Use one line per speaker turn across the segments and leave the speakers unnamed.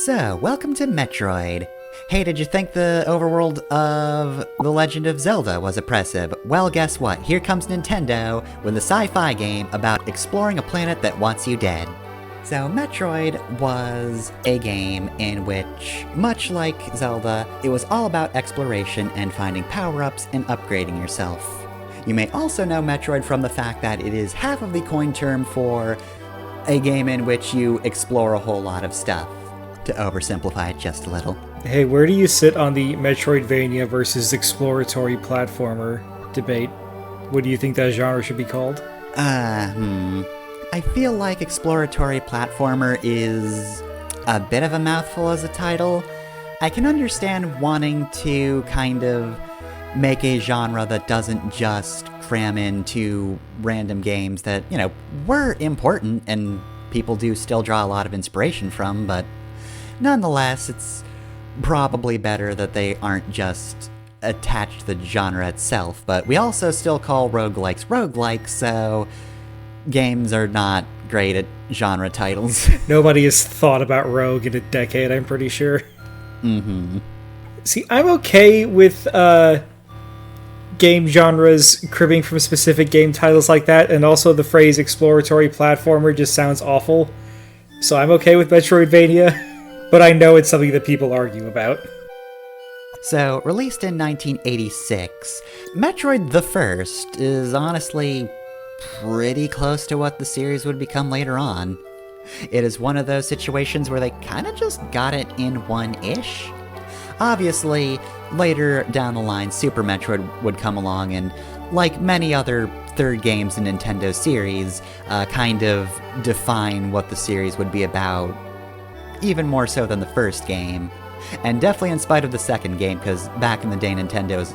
So, welcome to Metroid. Hey, did you think the overworld of The Legend of Zelda was oppressive? Well, guess what? Here comes Nintendo with a sci-fi game about exploring a planet that wants you dead. So, Metroid was a game in which, much like Zelda, it was all about exploration and finding power-ups and upgrading yourself. You may also know Metroid from the fact that it is half of the coin term for a game in which you explore a whole lot of stuff, to oversimplify it just a little.
Hey, where do you sit on the Metroidvania versus exploratory platformer debate? What do you think that genre should be called?
I feel like exploratory platformer is a bit of a mouthful as a title. I can understand wanting to kind of make a genre that doesn't just cram into random games that, were important and people do still draw a lot of inspiration from, but nonetheless, it's probably better that they aren't just attached to the genre itself, but we also still call roguelikes roguelikes, so games are not great at genre titles.
Nobody has thought about rogue in a decade, I'm pretty sure.
Mm-hmm.
See, I'm okay with game genres cribbing from specific game titles like that, and also the phrase exploratory platformer just sounds awful. So I'm okay with Metroidvania, but I know it's something that people argue about.
So, released in 1986, Metroid the First is honestly pretty close to what the series would become later on. It is one of those situations where they kind of just got it in one-ish. Obviously, later down the line, Super Metroid would come along and, like many other third games in Nintendo's series, kind of define what the series would be about, even more so than the first game. And definitely in spite of the second game, because back in the day, Nintendo's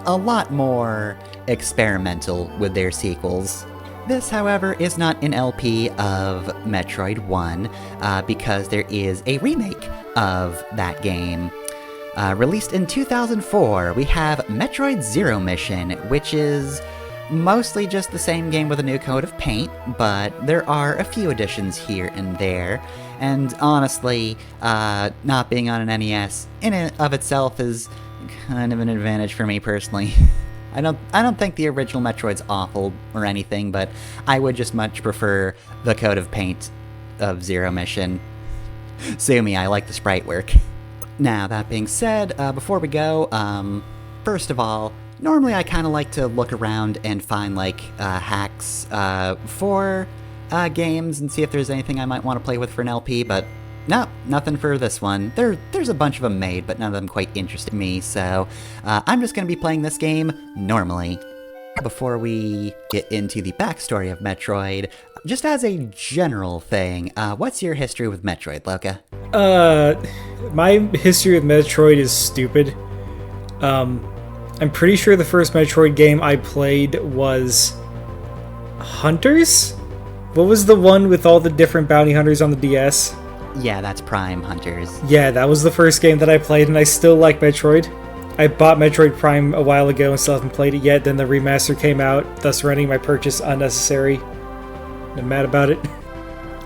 a lot more experimental with their sequels. This, however, is not an LP of Metroid 1, because there is a remake of that game. Released in 2004, we have Metroid Zero Mission, which is mostly just the same game with a new coat of paint, but there are a few additions here and there, and honestly, not being on an NES in and of itself is kind of an advantage for me personally. I don't think the original Metroid's awful or anything, but I would just much prefer the coat of paint of Zero Mission. Sue me, I like the sprite work. Now, that being said, before we go, first of all, normally I kind of like to look around and find, hacks for games and see if there's anything I might want to play with for an LP, but no, nothing for this one. There's a bunch of them made, but none of them quite interest me, so I'm just going to be playing this game normally. Before we get into the backstory of Metroid, just as a general thing, what's your history with Metroid, Loka?
My history with Metroid is stupid. I'm pretty sure the first Metroid game I played was Hunters? What was the one with all the different bounty hunters on the DS?
Yeah, that's Prime Hunters.
Yeah, that was the first game that I played, and I still like Metroid. I bought Metroid Prime a while ago and still haven't played it yet, then the remaster came out, thus rendering my purchase unnecessary. I'm mad about it.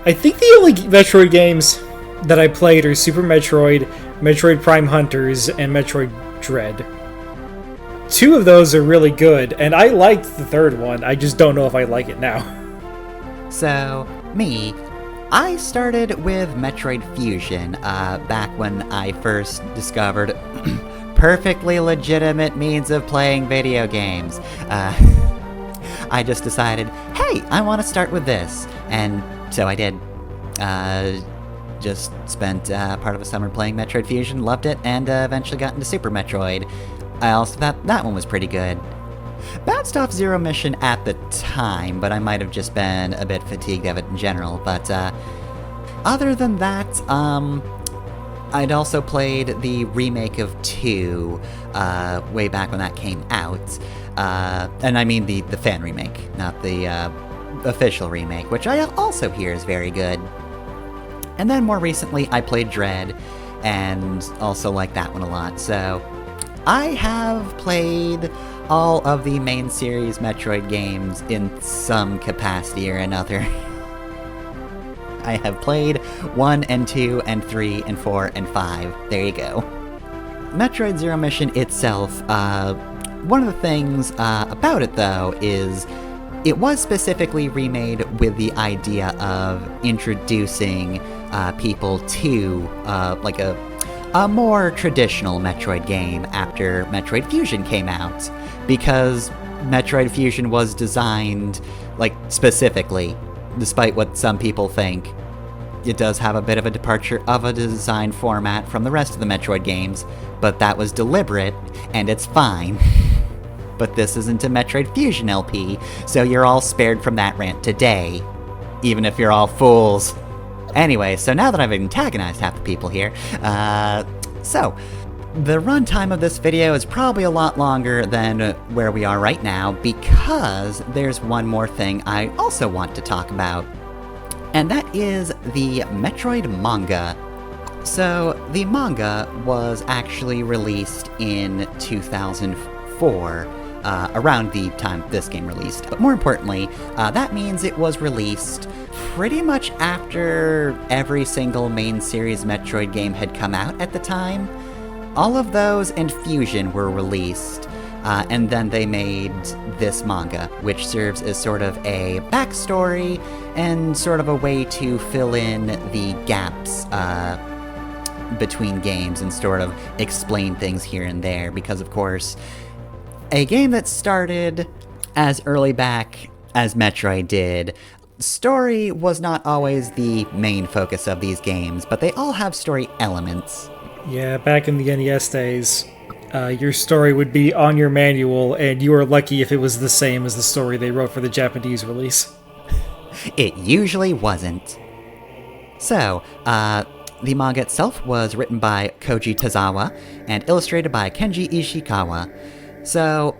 I think the only Metroid games that I played are Super Metroid, Metroid Prime Hunters, and Metroid Dread. Two of those are really good, and I liked the third one, I just don't know if I like it now.
So, me, I started with Metroid Fusion, back when I first discovered perfectly legitimate means of playing video games. I just decided, hey, I want to start with this, and so I did. Just spent part of a summer playing Metroid Fusion, loved it, and eventually got into Super Metroid. I also thought that one was pretty good. Bounced off Zero Mission at the time, but I might have just been a bit fatigued of it in general, but other than that, I'd also played the remake of 2 way back when that came out, and I mean the fan remake, not the official remake, which I also hear is very good. And then more recently, I played Dread, and also like that one a lot, so I have played all of the main series Metroid games in some capacity or another. I have played 1 and 2 and 3 and 4 and 5. There you go. Metroid Zero Mission itself, one of the things about it, though, is it was specifically remade with the idea of introducing people to like a more traditional Metroid game after Metroid Fusion came out, because Metroid Fusion was designed, like, specifically, despite what some people think. It does have a bit of a departure of a design format from the rest of the Metroid games, but that was deliberate, and it's fine. But this isn't a Metroid Fusion LP, so you're all spared from that rant today, even if you're all fools. Anyway, so now that I've antagonized half the people here, so the runtime of this video is probably a lot longer than where we are right now, because there's one more thing I also want to talk about, and that is the Metroid manga. So, the manga was actually released in 2004, around the time this game released. But more importantly, that means it was released pretty much after every single main series Metroid game had come out at the time. All of those and Fusion were released, and then they made this manga, which serves as sort of a backstory and sort of a way to fill in the gaps between games and sort of explain things here and there, because of course, a game that started as early back as Metroid did, story was not always the main focus of these games, but they all have story elements.
Yeah, back in the NES days, your story would be on your manual, and you were lucky if it was the same as the story they wrote for the Japanese release.
It usually wasn't. So, the manga itself was written by Koji Tozawa and illustrated by Kenji Ishikawa. So,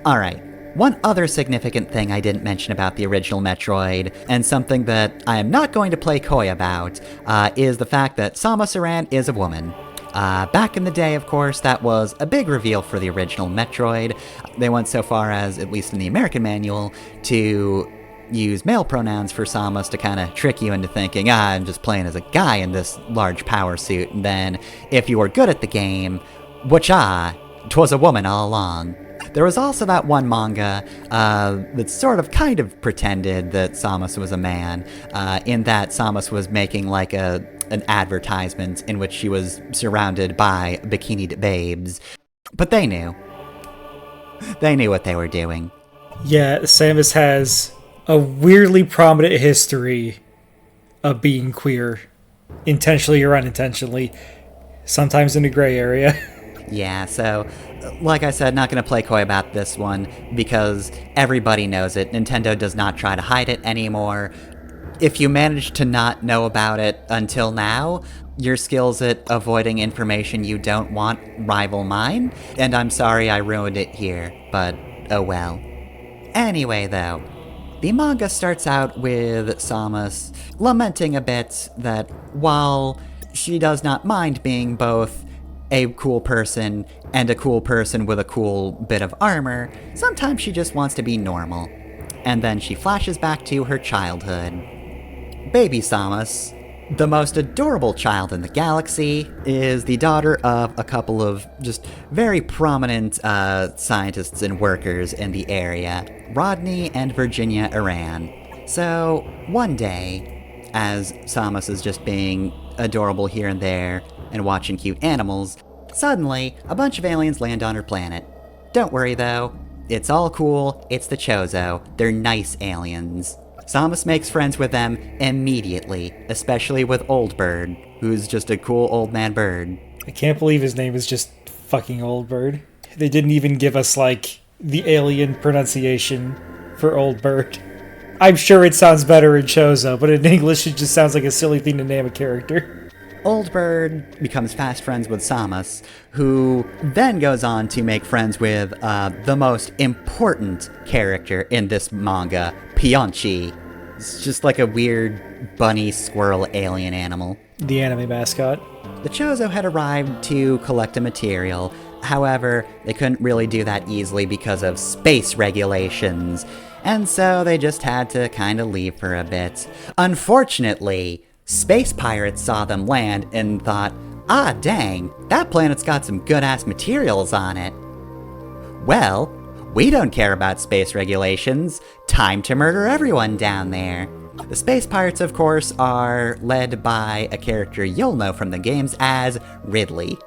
alright. One other significant thing I didn't mention about the original Metroid, and something that I am not going to play coy about, is the fact that Samus Aran is a woman. Back in the day, of course, that was a big reveal for the original Metroid. They went so far as, at least in the American manual, to use male pronouns for Samus to kind of trick you into thinking, I'm just playing as a guy in this large power suit, and then, if you were good at the game, whatcha, 'twas a woman all along. There was also that one manga that sort of kind of pretended that Samus was a man, in that Samus was making like an advertisement in which she was surrounded by bikinied babes. But they knew. They knew what they were doing.
Yeah, Samus has a weirdly prominent history of being queer, intentionally or unintentionally, sometimes in a gray area.
Yeah, so, like I said, not going to play coy about this one, because everybody knows it. Nintendo does not try to hide it anymore. If you manage to not know about it until now, your skills at avoiding information you don't want rival mine, and I'm sorry I ruined it here, but oh well. Anyway, though, the manga starts out with Samus lamenting a bit that while she does not mind being both a cool person and a cool person with a cool bit of armor, sometimes she just wants to be normal. And then she flashes back to her childhood. Baby Samus, the most adorable child in the galaxy, is the daughter of a couple of just very prominent scientists and workers in the area, Rodney and Virginia Aran. So, one day, as Samus is just being adorable here and there, and watching cute animals, suddenly, a bunch of aliens land on her planet. Don't worry though, it's all cool, it's the Chozo, they're nice aliens. Samus makes friends with them immediately, especially with Old Bird, who's just a cool old man bird.
I can't believe his name is just fucking Old Bird. They didn't even give us, like, the alien pronunciation for Old Bird. I'm sure it sounds better in Chozo, but in English it just sounds like a silly thing to name a character.
Old Bird becomes fast friends with Samus, who then goes on to make friends with the most important character in this manga, Pyonchi. It's just like a weird bunny squirrel alien animal.
The anime mascot.
The Chozo had arrived to collect a material. However, they couldn't really do that easily because of space regulations, and so they just had to kind of leave for a bit. Unfortunately, space pirates saw them land and thought, ah dang, that planet's got some good-ass materials on it. Well, we don't care about space regulations. Time to murder everyone down there. The space pirates, of course, are led by a character you'll know from the games as Ridley.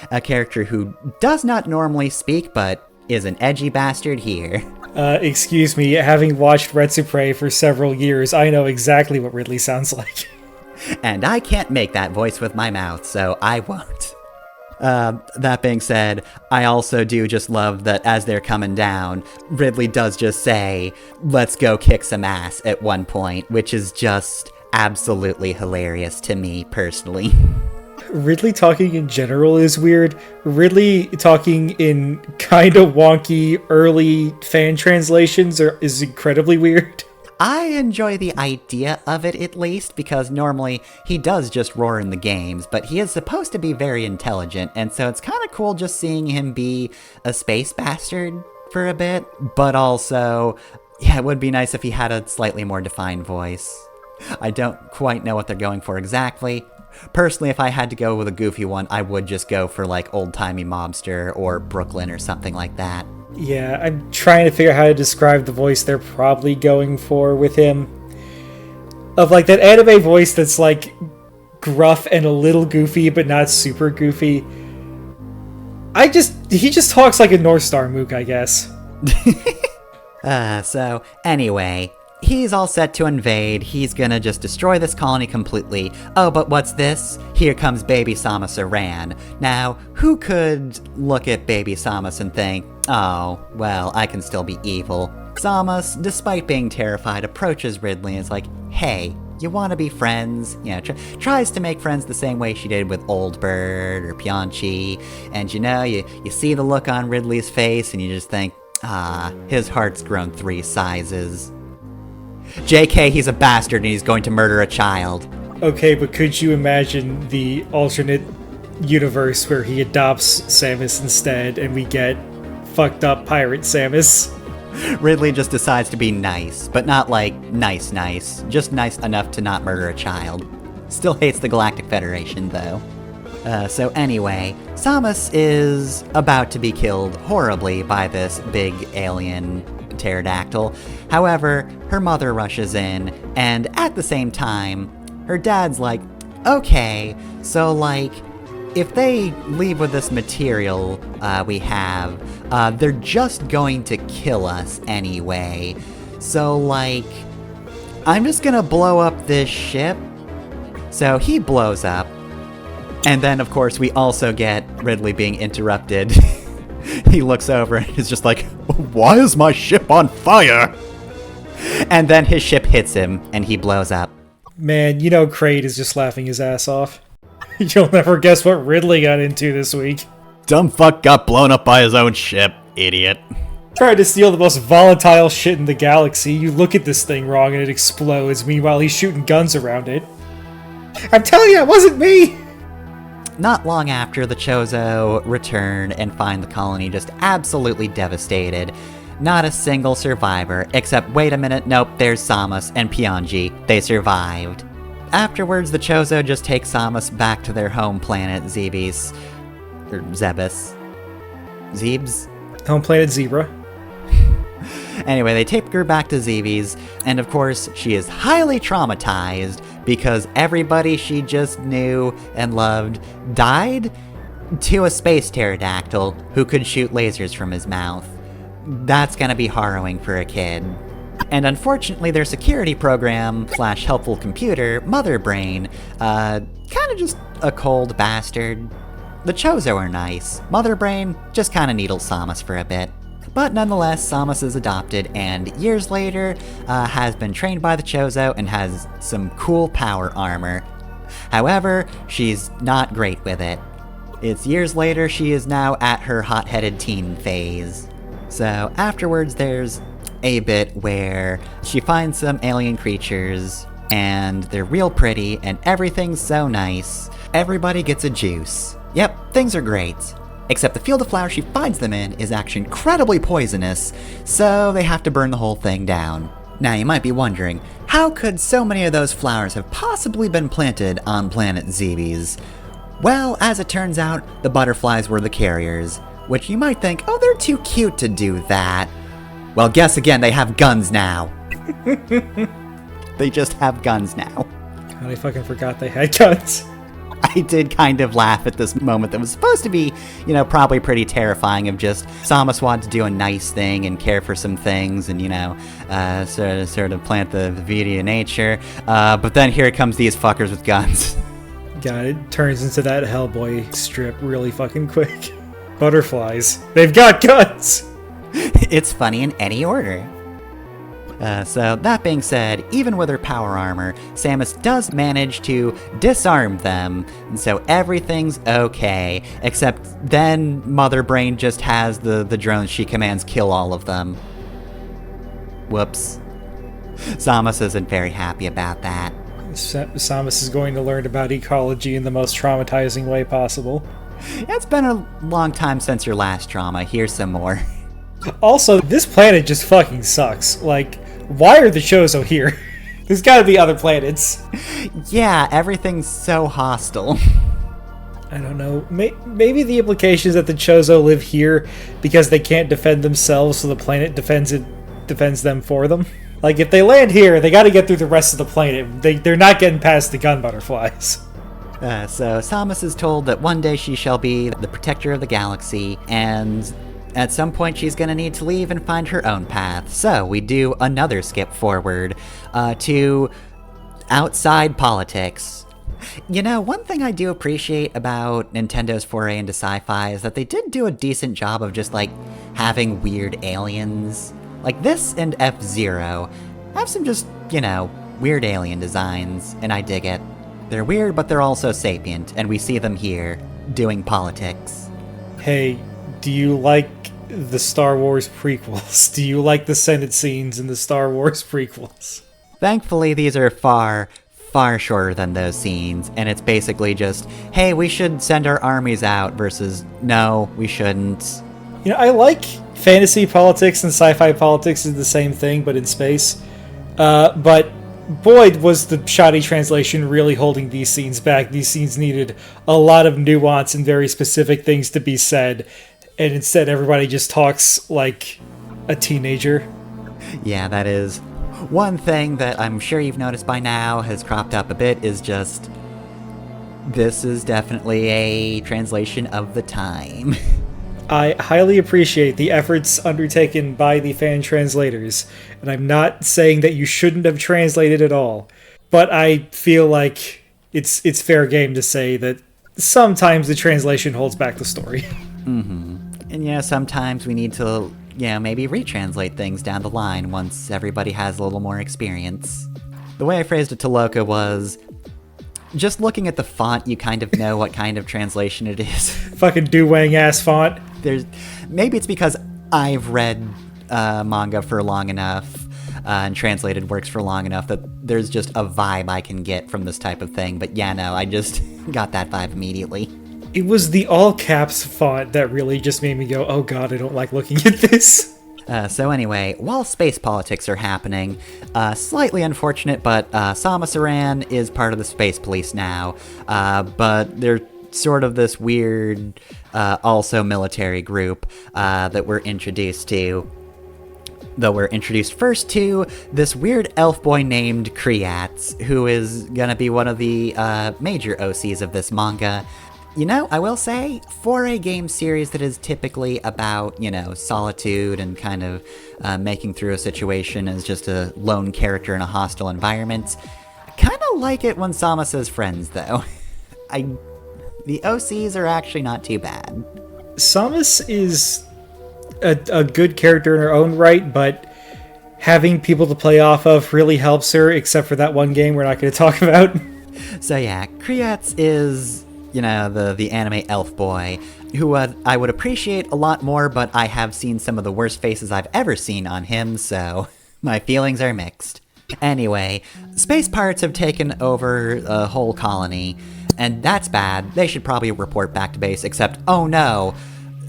A character who does not normally speak, but is an edgy bastard here.
Excuse me, having watched Retsupre for several years, I know exactly what Ridley sounds like.
And I can't make that voice with my mouth, so I won't. That being said, I also do just love that as they're coming down, Ridley does just say, let's go kick some ass at one point, which is just absolutely hilarious to me personally.
Ridley talking in general is weird. Ridley talking in kind of wonky early fan translations is incredibly weird.
I enjoy the idea of it at least, because normally he does just roar in the games, but he is supposed to be very intelligent, and so it's kind of cool just seeing him be a space bastard for a bit, but also, yeah, it would be nice if he had a slightly more defined voice. I don't quite know what they're going for exactly. Personally, if I had to go with a goofy one, I would just go for like old-timey mobster or Brooklyn or something like that.
Yeah, I'm trying to figure out how to describe the voice they're probably going for with him. Of like that anime voice that's like gruff and a little goofy, but not super goofy. He just talks like a North Star mook, I guess.
So anyway, he's all set to invade. He's gonna just destroy this colony completely. Oh, but what's this? Here comes baby Samus Aran. Now, who could look at baby Samus and think, oh, well, I can still be evil? Samus, despite being terrified, approaches Ridley and is like, hey, you want to be friends? You know, tries to make friends the same way she did with Old Bird or Pyonchi. And you know, you see the look on Ridley's face and you just think, ah, his heart's grown 3 sizes. JK, he's a bastard and he's going to murder a child.
Okay, but could you imagine the alternate universe where he adopts Samus instead and we get fucked up pirate Samus?
Ridley just decides to be nice, but not like nice, just nice enough to not murder a child. Still hates the Galactic Federation, though. So anyway, Samus is about to be killed horribly by this big alien pterodactyl. However, her mother rushes in, and at the same time, her dad's like, okay, so like, if they leave with this material we have, they're just going to kill us anyway. So like, I'm just gonna blow up this ship. So he blows up. And then, of course, we also get Ridley being interrupted. He looks over and is just like, why is my ship on fire? And then his ship hits him and he blows up.
Man, you know Kraid is just laughing his ass off. You'll never guess what Ridley got into this week.
Dumb fuck got blown up by his own ship, idiot.
Tried to steal the most volatile shit in the galaxy. You look at this thing wrong and it explodes. Meanwhile, he's shooting guns around it. I'm telling you, it wasn't me!
Not long after, the Chozo return and find the colony just absolutely devastated. Not a single survivor, except wait a minute, nope, there's Samus and Pyonchi. They survived. Afterwards, the Chozo just take Samus back to their home planet, Zebes. Or Zebes. Zebes?
Home planet Zebra.
Anyway, they take her back to Zebes, and of course, she is highly traumatized because everybody she just knew and loved died to a space pterodactyl who could shoot lasers from his mouth. That's gonna be harrowing for a kid. And unfortunately, their security program / helpful computer, Mother Brain, kinda just a cold bastard. The Chozo are nice. Mother Brain just kinda needles Samus for a bit. But nonetheless, Samus is adopted, and years later, has been trained by the Chozo and has some cool power armor. However, she's not great with it. It's years later, she is now at her hot-headed teen phase. So afterwards, there's a bit where she finds some alien creatures, and they're real pretty, and everything's so nice. Everybody gets a juice. Yep, things are great. Except the field of flowers she finds them in is actually incredibly poisonous, so they have to burn the whole thing down. Now you might be wondering, how could so many of those flowers have possibly been planted on planet Zebes? Well, as it turns out, the butterflies were the carriers, which you might think, oh, they're too cute to do that. Well, guess again, they have guns now. They just have guns now.
God, I fucking forgot they had guns.
I did kind of laugh at this moment that was supposed to be, probably pretty terrifying of just Samus wanted to do a nice thing and care for some things and, sort of plant the beauty of nature. But then here comes these fuckers with guns.
God, it turns into that Hellboy strip really fucking quick. Butterflies. They've got guns!
It's funny in any order. So that being said, even with her power armor, Samus does manage to disarm them, and so everything's okay, except then Mother Brain just has the drones she commands kill all of them. Whoops. Samus isn't very happy about that.
Samus is going to learn about ecology in the most traumatizing way possible.
It's been a long time since your last trauma. Here's some more.
Also, this planet just fucking sucks. Like, why are the Chozo here? There's gotta be other planets.
Yeah, everything's so hostile.
I don't know. Maybe the implication is that the Chozo live here because they can't defend themselves, so the planet defends them for them. Like, if they land here, they gotta get through the rest of the planet. They're not getting past the gun butterflies.
So Samus is told that one day she shall be the protector of the galaxy, and at some point she's gonna need to leave and find her own path. So we do another skip forward to outside politics. One thing I do appreciate about Nintendo's foray into sci-fi is that they did do a decent job of just, having weird aliens. Like this and F-Zero have some just, weird alien designs, and I dig it. They're weird, but they're also sapient, and we see them here, doing politics.
Hey, do you like the Star Wars prequels? Do you like the Senate scenes in the Star Wars prequels?
Thankfully, these are far shorter than those scenes, and it's basically just, hey, we should send our armies out, versus, no, we shouldn't.
I like fantasy politics and sci-fi politics is the same thing, but in space. But boy, was the shoddy translation really holding these scenes back. These scenes needed a lot of nuance and very specific things to be said, and instead everybody just talks like a teenager.
Yeah, that is one thing that I'm sure you've noticed by now has cropped up a bit is just, this is definitely a translation of the time.
I highly appreciate the efforts undertaken by the fan translators, and I'm not saying that you shouldn't have translated at all, but I feel like it's fair game to say that sometimes the translation holds back the story.
Mm-hmm. And sometimes we need to, maybe retranslate things down the line once everybody has a little more experience. The way I phrased it to Loka was, just looking at the font, you kind of know what kind of translation it is.
Fucking do-wang ass font.
Maybe it's because I've read manga for long enough and translated works for long enough that there's just a vibe I can get from this type of thing. But I just got that vibe immediately.
It was the all-caps font that really just made me go, oh god, I don't like looking at this.
So anyway, while space politics are happening, slightly unfortunate, but Samus Aran is part of the space police now, but they're sort of this weird, also military group that we're introduced to. Though we're introduced first to this weird elf boy named Kreats, who is gonna be one of the major OCs of this manga. I will say, for a game series that is typically about, solitude and kind of making through a situation as just a lone character in a hostile environment, I kind of like it when Samus has friends, though. The OCs are actually not too bad.
Samus is a good character in her own right, but having people to play off of really helps her, except for that one game we're not going to talk about.
So yeah, Kreats is, the anime elf boy, who I would appreciate a lot more, but I have seen some of the worst faces I've ever seen on him, so my feelings are mixed. Anyway, space pirates have taken over a whole colony, And that's bad. They should probably report back to base, except, oh no,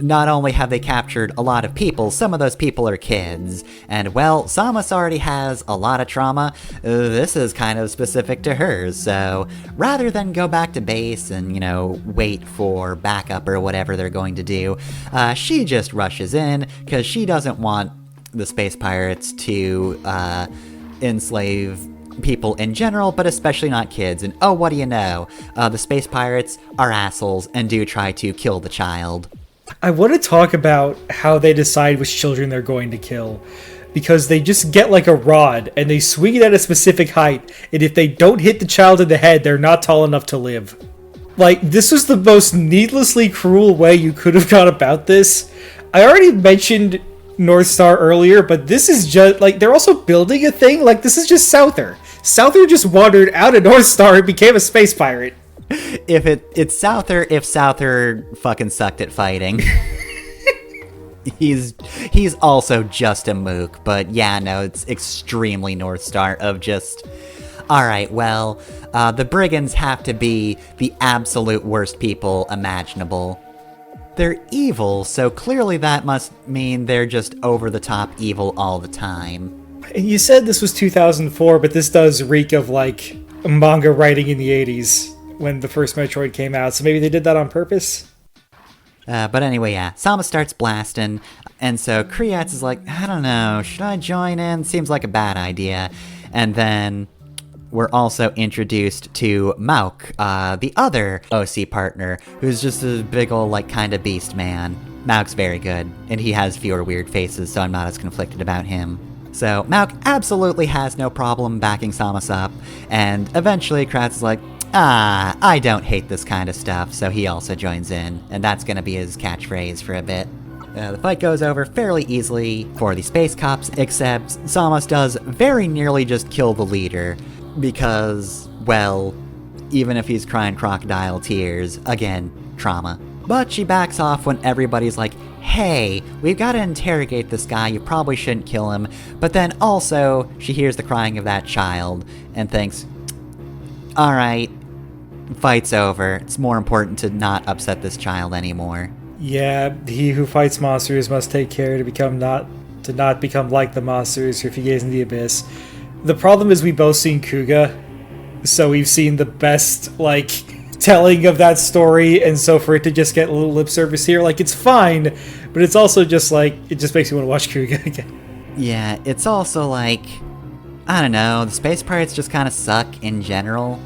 not only have they captured a lot of people, some of those people are kids. And well, Samus already has a lot of trauma. This is kind of specific to her, so rather than go back to base and, wait for backup or whatever they're going to do, she just rushes in, because she doesn't want the space pirates to enslave people in general, but especially not kids. And oh, what do you know? The space pirates are assholes and do try to kill the child.
I want to talk about how they decide which children they're going to kill, because they just get like a rod and they swing it at a specific height, and if they don't hit the child in the head, they're not tall enough to live. Like, this was the most needlessly cruel way you could have gone about this. I already mentioned North Star earlier, but this is just, like, they're also building a thing. Like, this is just Souther. Souther just wandered out of North Star and became a space pirate.
It's Souther if Souther fucking sucked at fighting. He's also just a mook, but yeah, no, it's extremely North Star of just, alright, well, the brigands have to be the absolute worst people imaginable. They're evil, so clearly that must mean they're just over-the-top evil all the time.
You said this was 2004, but this does reek of, like, manga writing in the 80s. When the first Metroid came out, so maybe they did that on purpose?
But anyway, yeah, Samus starts blasting, and so Kriats is like, I don't know, should I join in? Seems like a bad idea. And then we're also introduced to Mauk, the other OC partner, who's just a big ol', like, kinda beast man. Mauk's very good, and he has fewer weird faces, so I'm not as conflicted about him. So Mauk absolutely has no problem backing Samus up, and eventually Kratz is like, I don't hate this kind of stuff, so he also joins in, and that's gonna be his catchphrase for a bit. The fight goes over fairly easily for the Space Cops, except Samus does very nearly just kill the leader, because, well, even if he's crying crocodile tears, again, trauma. But she backs off when everybody's like, hey, we've got to interrogate this guy, you probably shouldn't kill him, but then also, she hears the crying of that child, and thinks, alright, fight's over. It's more important to not upset this child anymore.
Yeah, he who fights monsters must take care to not become like the monsters, or if he gaze in the abyss. The problem is we both seen Kuga, so we've seen the best, like, telling of that story, and so for it to just get a little lip service here, like, it's fine, but it's also just, like, it just makes me want to watch Kuga again.
Yeah, it's also like, I don't know, the space pirates just kind of suck in general.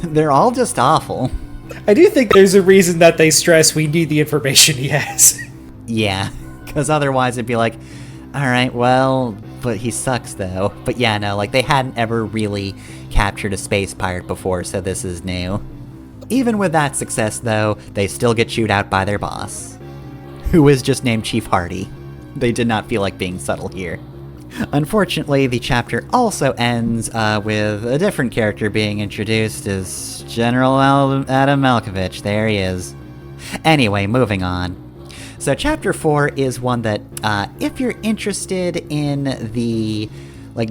They're all just awful.
I do think there's a reason that they stress we need the information he has.
Yeah, because otherwise it'd be like, alright, well, but he sucks though. But yeah, no, like they hadn't ever really captured a space pirate before, so this is new. Even with that success though, they still get chewed out by their boss, who is just named Chief Hardy. They did not feel like being subtle here. Unfortunately, the chapter also ends with a different character being introduced as General Adam Malkovich. There he is. Anyway, moving on. So chapter 4 is one that, if you're interested in the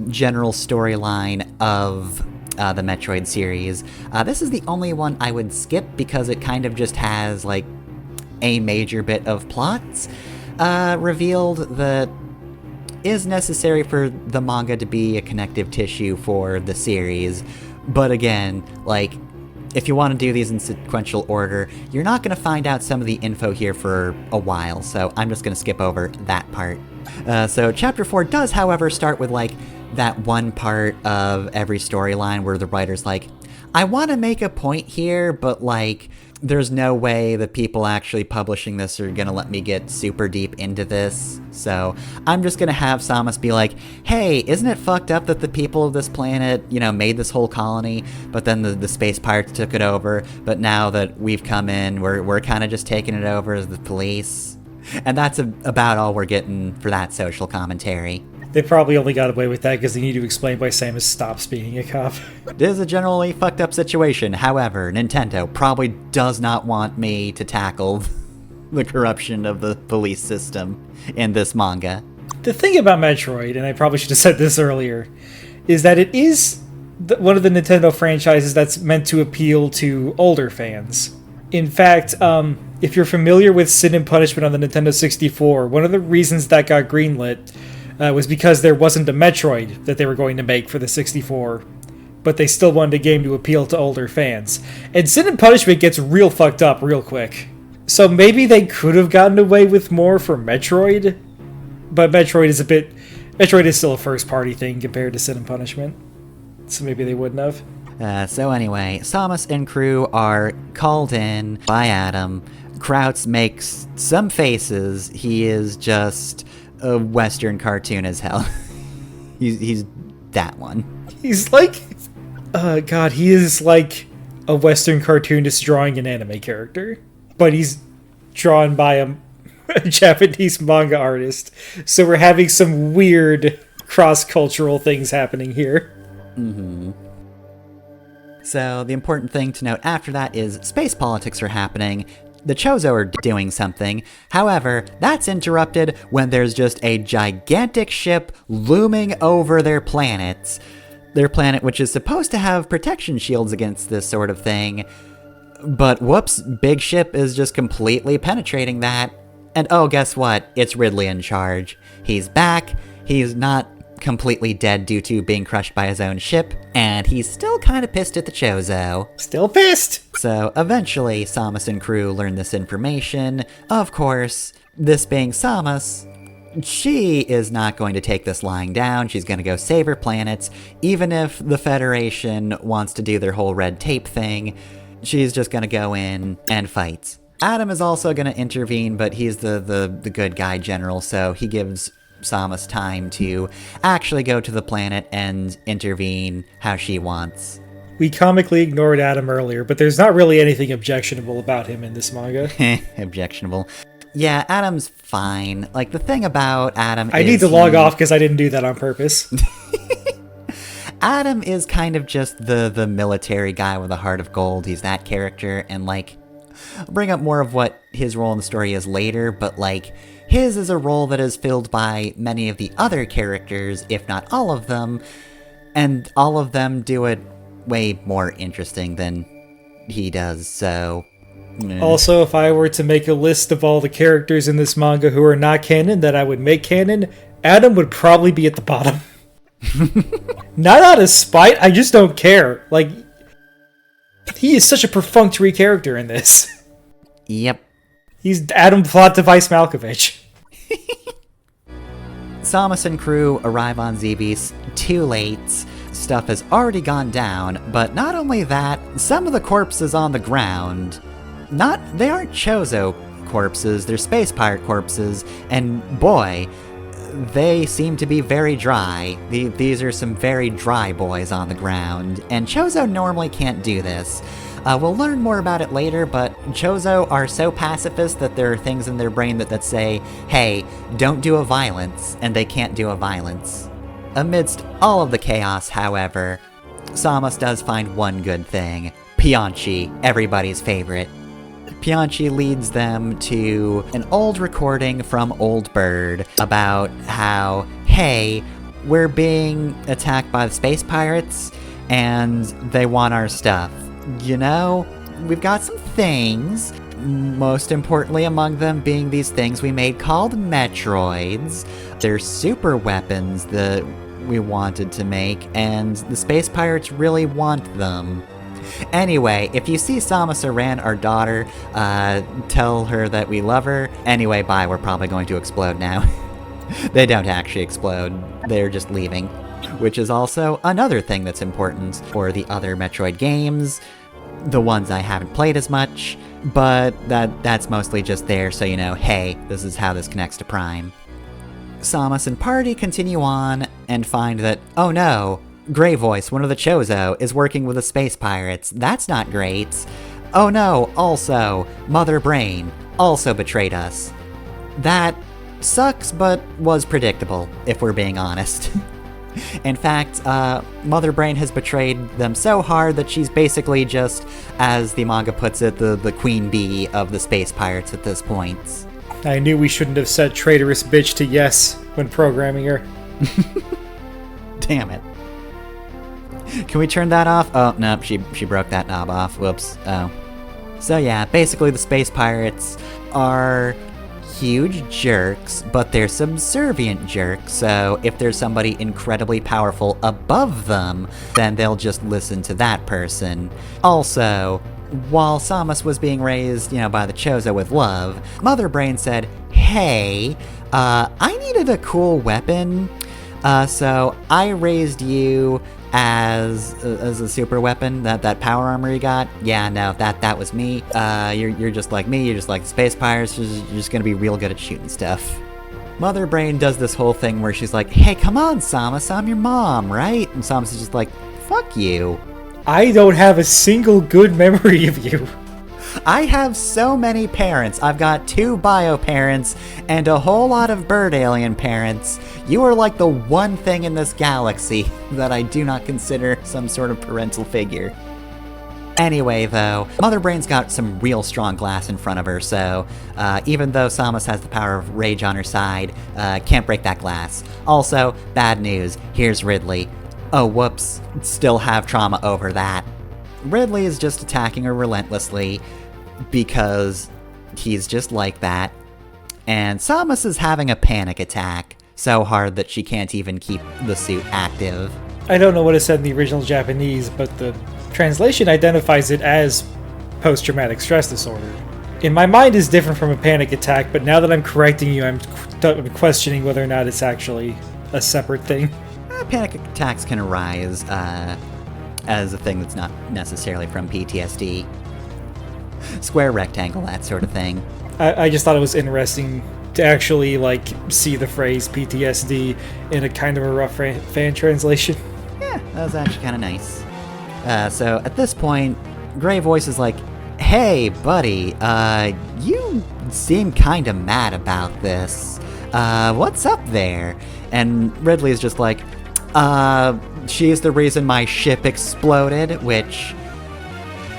general storyline of the Metroid series, this is the only one I would skip because it kind of just has a major bit of plots revealed that is necessary for the manga to be a connective tissue for the series. But again, if you want to do these in sequential order, you're not going to find out some of the info here for a while, so I'm just going to skip over that part. So chapter 4 does, however, start with that one part of every storyline where the writer's like, I want to make a point here, but there's no way the people actually publishing this are gonna let me get super deep into this, so I'm just gonna have Samus be like, hey, isn't it fucked up that the people of this planet, made this whole colony, but then the space pirates took it over, but now that we've come in, we're kind of just taking it over as the police? And that's about all we're getting for that social commentary.
They probably only got away with that because they need to explain why Samus stops being a cop.
It is a generally fucked up situation. However, Nintendo probably does not want me to tackle the corruption of the police system in this manga.
The thing about Metroid, and I probably should have said this earlier, is that it is one of the Nintendo franchises that's meant to appeal to older fans. In fact, if you're familiar with Sin and Punishment on the Nintendo 64, one of the reasons that got greenlit was because there wasn't a Metroid that they were going to make for the 64, but they still wanted a game to appeal to older fans. And Sin and Punishment gets real fucked up real quick. So maybe they could have gotten away with more for Metroid, but Metroid is still a first-party thing compared to Sin and Punishment. So maybe they wouldn't have.
So anyway, Samus and crew are called in by Adam. Krauts makes some faces. He is just a Western cartoon as hell. he's that one.
He's like... God, he is like a Western cartoonist drawing an anime character. But he's drawn by a Japanese manga artist. So we're having some weird cross-cultural things happening here.
Mm-hmm. So the important thing to note after that is space politics are happening. The Chozo are doing something. However, that's interrupted when there's just a gigantic ship looming over their planet. Their planet, which is supposed to have protection shields against this sort of thing. But whoops, big ship is just completely penetrating that. And oh, guess what? It's Ridley in charge. He's back. He's not completely dead due to being crushed by his own ship, and he's still kind of pissed at the Chozo.
Still pissed!
So eventually, Samus and crew learn this information. Of course, this being Samus, she is not going to take this lying down. She's going to go save her planets, even if the Federation wants to do their whole red tape thing. She's just going to go in and fight. Adam is also going to intervene, but he's the good guy general, so he gives Samus time to actually go to the planet and intervene how she wants.
We comically ignored Adam earlier, but there's not really anything objectionable about him in this manga.
Objectionable. Yeah, Adam's fine. Like, the thing about Adam
I need to log off because I didn't do that on purpose.
Adam is kind of just the military guy with a heart of gold. He's that character, and, like, I'll bring up more of what his role in the story is later, but, like, his is a role that is filled by many of the other characters, if not all of them, and all of them do it way more interesting than he does, so...
Also, if I were to make a list of all the characters in this manga who are not canon that I would make canon, Adam would probably be at the bottom. Not out of spite, I just don't care. Like, he is such a perfunctory character in this.
Yep.
He's Adam Plot Device Malkovich.
Samus and crew arrive on Xebeus too late. Stuff has already gone down, but not only that, some of the corpses on the ground, they aren't Chozo corpses, they're space pirate corpses, and boy, they seem to be very dry. These are some very dry boys on the ground, and Chozo normally can't do this. We'll learn more about it later, but Chozo are so pacifist that there are things in their brain that say, hey, don't do a violence, and they can't do a violence. Amidst all of the chaos, however, Samus does find one good thing. Pyonchi, everybody's favorite. Pyonchi leads them to an old recording from Old Bird about how, hey, we're being attacked by the space pirates, and they want our stuff. You know, we've got some things, most importantly among them being these things we made called Metroids. They're super weapons that we wanted to make, and the space pirates really want them. Anyway, if you see Samus Aran, our daughter, tell her that we love her. Anyway, bye, we're probably going to explode now. They don't actually explode, they're just leaving. Which is also another thing that's important for the other Metroid games, the ones I haven't played as much, but that's mostly just there so you know, hey, this is how this connects to Prime. Samus and party continue on and find that, oh no, Grey Voice, one of the Chozo, is working with the space pirates. That's not great. Oh no, also, Mother Brain also betrayed us. That sucks, but was predictable, if we're being honest. In fact, Mother Brain has betrayed them so hard that she's basically just, as the manga puts it, the queen bee of the space pirates at this point.
I knew we shouldn't have said traitorous bitch to yes when programming her.
Damn it. Can we turn that off? Oh, no, she broke that knob off. Whoops. Oh. So yeah, basically the space pirates are huge jerks, but they're subservient jerks, so if there's somebody incredibly powerful above them, then they'll just listen to that person. Also, while Samus was being raised, by the Chozo with love, Mother Brain said, hey, I needed a cool weapon, so I raised you as a super weapon, that power armor you got. Yeah, no, that was me. You're just like me, you're just like the space pirates, you're just gonna be real good at shooting stuff. Mother Brain does this whole thing where she's like, hey, come on, Samus, I'm your mom, right? And Samus is just like, fuck you.
I don't have a single good memory of you.
I have so many parents. I've got 2 bio parents and a whole lot of bird alien parents. You are like the one thing in this galaxy that I do not consider some sort of parental figure. Anyway, though, Mother Brain's got some real strong glass in front of her, so even though Samus has the power of rage on her side, can't break that glass. Also, bad news, here's Ridley. Oh, whoops, still have trauma over that. Ridley is just attacking her relentlessly because he's just like that. And Samus is having a panic attack so hard that she can't even keep the suit active.
I don't know what it said in the original Japanese, but the translation identifies it as post-traumatic stress disorder. In my mind, it's different from a panic attack, but now that I'm correcting you, I'm questioning whether or not it's actually a separate thing.
Panic attacks can arise as a thing that's not necessarily from PTSD. Square, rectangle, that sort of thing.
I just thought it was interesting to actually, see the phrase PTSD in a kind of a rough fan translation.
Yeah, that was actually kind of nice. So at this point, Grey Voice is like, hey, buddy, you seem kind of mad about this. What's up there? And Ridley is just like, she's the reason my ship exploded, which,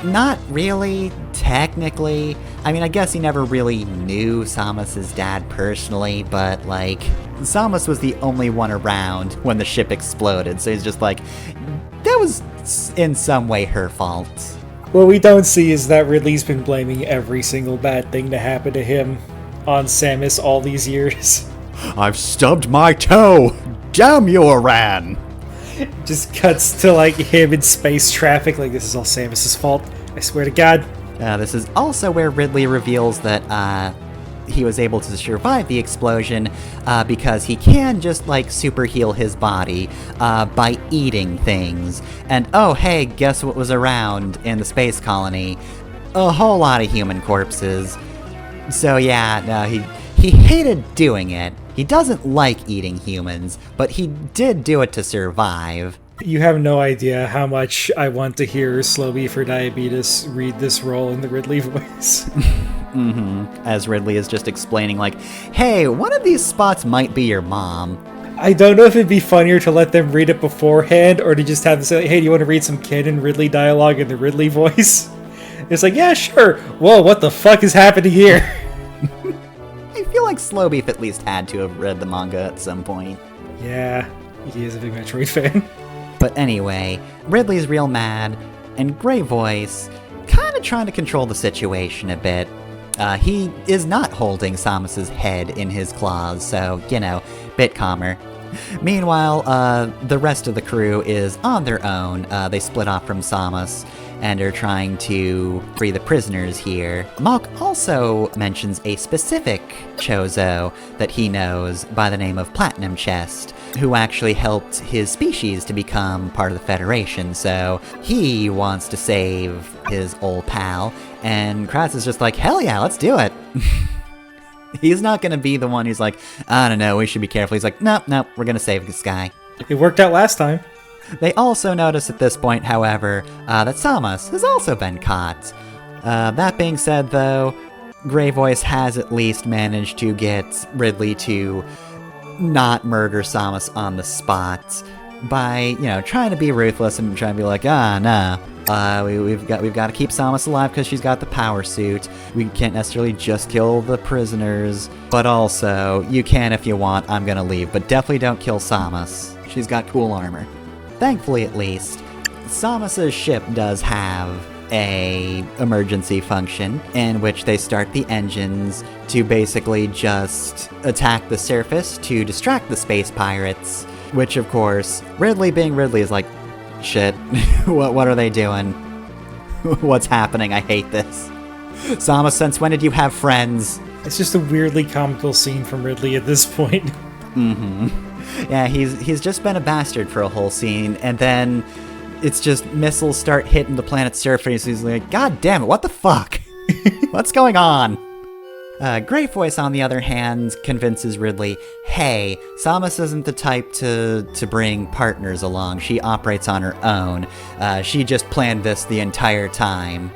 not really, technically. I mean, I guess he never really knew Samus's dad personally, but, Samus was the only one around when the ship exploded, so he's just like, that was in some way her fault.
What we don't see is that Ridley's been blaming every single bad thing to happen to him on Samus all these years.
I've stubbed my toe! Damn you, Aran!
Just cuts to, him in space traffic, this is all Samus's fault. I swear to God.
This is also where Ridley reveals that, he was able to survive the explosion, because he can just, super heal his body, by eating things. And, oh, hey, guess what was around in the space colony? A whole lot of human corpses. So yeah, no, he hated doing it. He doesn't like eating humans, but he did do it to survive.
You have no idea how much I want to hear Slow Beef for Diabetes read this role in the Ridley voice.
As Ridley is just explaining, hey, one of these spots might be your mom.
I don't know if it'd be funnier to let them read it beforehand, or to just have them say, hey, do you want to read some Ken and Ridley dialogue in the Ridley voice? It's yeah, sure. Whoa, what the fuck is happening here?
I feel like Slowbeef at least had to have read the manga at some point.
Yeah, he is a big Metroid fan.
But anyway, Ridley's real mad, and Grey Voice kind of trying to control the situation a bit. He is not holding Samus's head in his claws, so, bit calmer. Meanwhile, the rest of the crew is on their own. They split off from Samus and are trying to free the prisoners here. Malk also mentions a specific Chozo that he knows by the name of Platinum Chest, who actually helped his species to become part of the Federation, so he wants to save his old pal, and Kratz is just like, hell yeah, let's do it! He's not gonna be the one who's like, I don't know, we should be careful. He's like, nope, we're gonna save this guy.
It worked out last time.
They also notice at this point, however, that Samus has also been caught. That being said, though, Grey Voice has at least managed to get Ridley to not murder Samus on the spot by, trying to be ruthless and trying to be like, no. We've got to keep Samus alive because she's got the power suit. We can't necessarily just kill the prisoners, but also, you can if you want, I'm gonna leave, but definitely don't kill Samus. She's got cool armor. Thankfully, at least, Samus's ship does have a emergency function in which they start the engines to basically just attack the surface to distract the space pirates, which of course, Ridley being Ridley is like, shit, what are they doing? What's happening? I hate this. Samus, since when did you have friends?
It's just a weirdly comical scene from Ridley at this point.
Yeah, he's just been a bastard for a whole scene, and then it's just missiles start hitting the planet's surface. He's like, God damn it, what the fuck? What's going on? Great Voice, on the other hand, convinces Ridley, hey, Samus isn't the type to bring partners along. She operates on her own. She just planned this the entire time.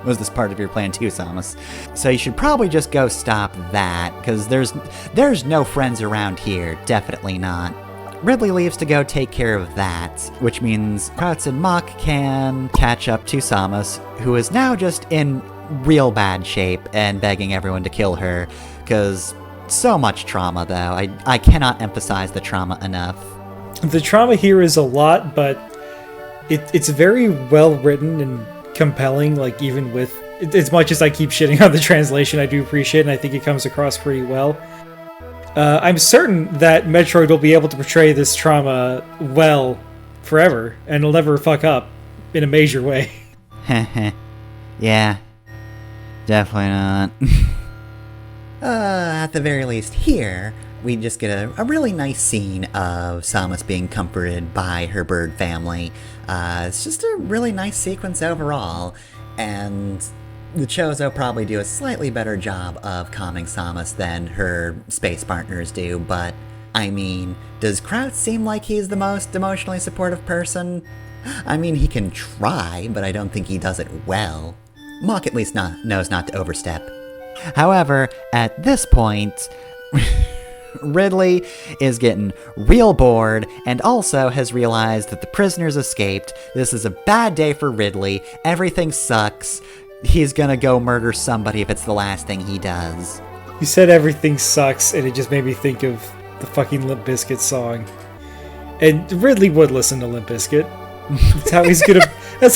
Was this part of your plan too, Samus? So you should probably just go stop that, because there's no friends around here. Definitely not. Ridley leaves to go take care of that, which means Krauts and Mach can catch up to Samus, who is now just in real bad shape and begging everyone to kill her, because so much trauma, though. I cannot emphasize the trauma enough.
The trauma here is a lot, but it's very well written and compelling, like even with... As much as I keep shitting on the translation, I do appreciate it, and I think it comes across pretty well. I'm certain that Metroid will be able to portray this trauma well forever, and it'll never fuck up in a major way.
Yeah, definitely not. At the very least here, we just get a really nice scene of Samus being comforted by her bird family. It's just a really nice sequence overall, and the Chozo probably do a slightly better job of calming Samus than her space partners do, but, I mean, does Krauts seem like he's the most emotionally supportive person? I mean, he can try, but I don't think he does it well. Mach at least knows not to overstep. However, at this point, Ridley is getting real bored and also has realized that the prisoners escaped. This is a bad day for Ridley. Everything sucks. He's gonna go murder somebody if it's the last thing he does.
You said everything sucks, and it just made me think of the fucking Limp Bizkit song. And Ridley would listen to Limp Bizkit. That's